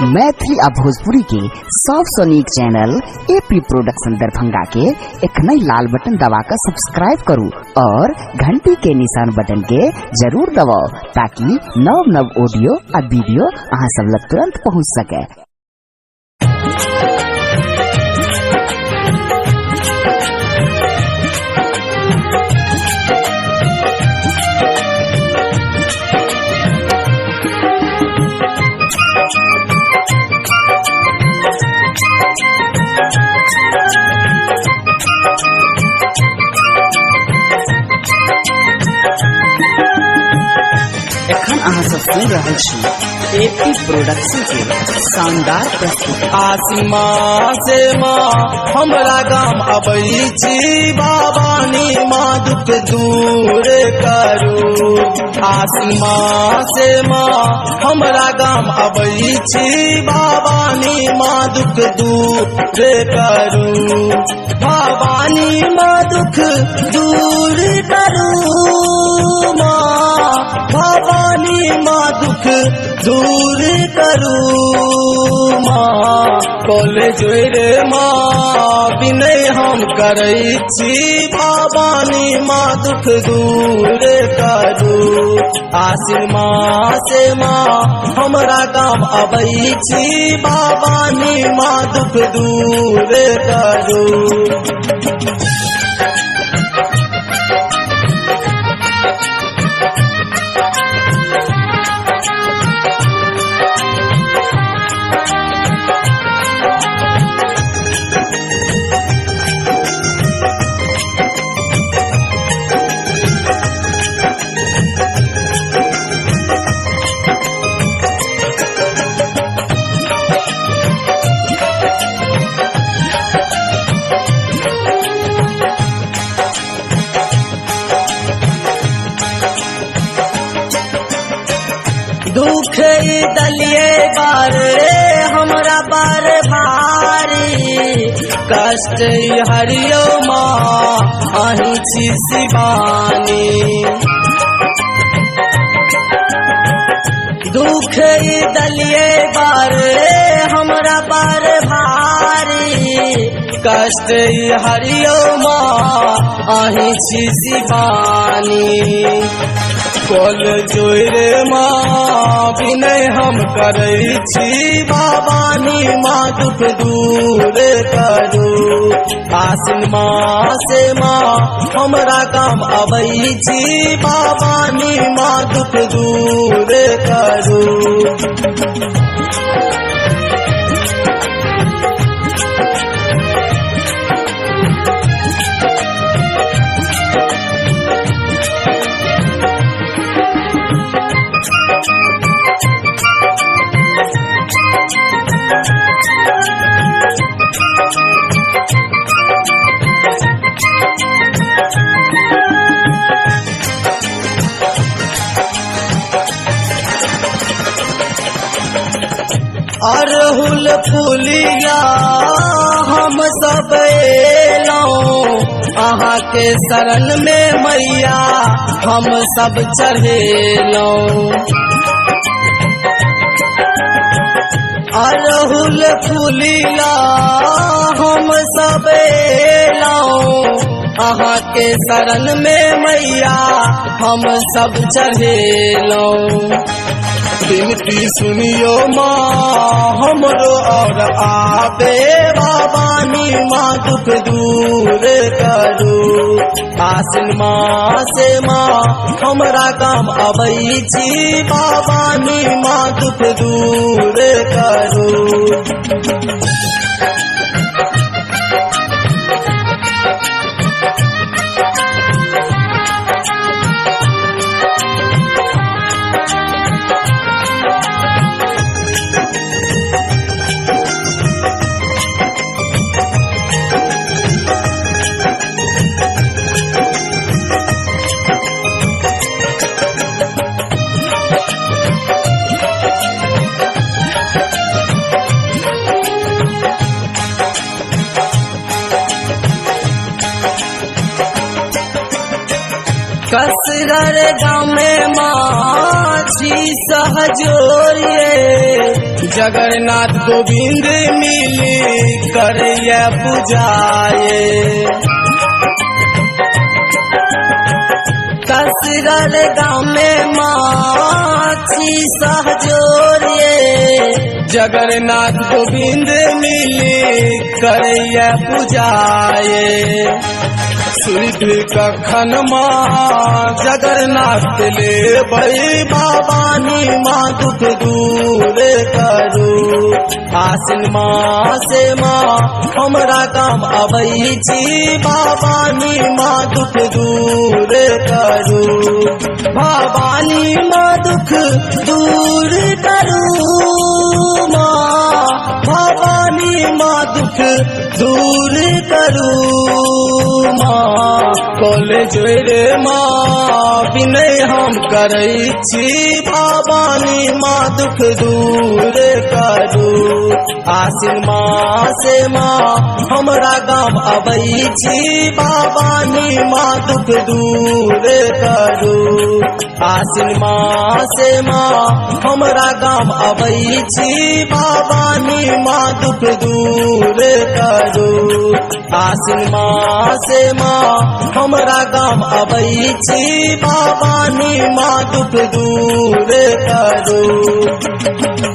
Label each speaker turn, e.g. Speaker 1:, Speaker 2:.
Speaker 1: मैथिली आ भोजपुरी के सबसे नीक चैनल एपी प्रोडक्शन दरभंगा के एखने लाल बटन दबाकर सब्सक्राइब करू और घंटी के निशान बटन के जरूर दबाओ ताकि नव नव ऑडियो आ वीडियो अहाँ सब लग तुरंत पहुँच सके। एखन अहाँ सब सुन रहल छी एपी प्रोडक्शन के शानदार प्रस्तुति।
Speaker 2: आसिमा से माँ हमरा गाम अबै छी बाबानी माँ दुख दूर करू। आसिमा से माँ हमरा गाम अबै छी बाबानी माँ दुख दूर करू। भवानी माँ दुख दूर करू माँ, भवानी माँ दुख दूर करू माँ। कॉलेज रे माँ विनय हम करै छी भवानी माँ दुख दूर करू। आसिन माँ से माँ हमरा गाम अबै छी भवानी माँ दुख दूर करू। दुख दलिए बारे हमरा बार भारी, कष्ट हरियो माँ अहीं छी शिवानी। दुख दलिए बारे हमरा बार भारी, कष्ट हरियो माँ अहीं छी शिवानी। कल जोरे माँ विनय हम करै छी भवानी माँ दुख दूर करू। आसिन माँ से माँ हमरा गाम अबै छी भवानी माँ दुख दूर करू। अरहुल फूलिया हम सब एलौं, अहाँ के शरण में मैया हम सब चढ़ेलौं। अरहुल फूलिया हम सब एलौं, अहाँ के शरण में मैया हम सब चढ़ेलौं। विनती सुनियो माँ हमरो और आबे भवानी माँ दुख दूर करू। आसिन माँ से माँ हमरा गाम अबै छी भवानी माँ दुख दूर करू। कसगर गाँव में माँ छी सहजोरिए, जगन्नाथ गोविंद मिली करिया पूजाए कसरल गाँव में माछी सहजोरिए जगन्नाथ गोविंद मिली करिया पूजाए सिद्ध कखन माँ जगन्नाथ ले बई भवानी माँ दुख दूर करू आसिन माँ से माँ हमरा काम अबई छी भवानी माँ दुख दूर करू भवानी माँ दुख दूर करू माँ भवानी माँ दुख दूर करू माँ कॉलेज रे माँ विनय हम करई छी भवानी माँ दुख दूर करू आसिन माँ से माँ हमरा गाँव अबई छी भवानी माँ दुख दूर करू आसिन माँ से माँ हमरा गाँव अबई छी भवानी माँ दुख दूर करू आसिन माँ से माँ हमरा गाँव अबई छी भवानी माँ दुख दूर करू।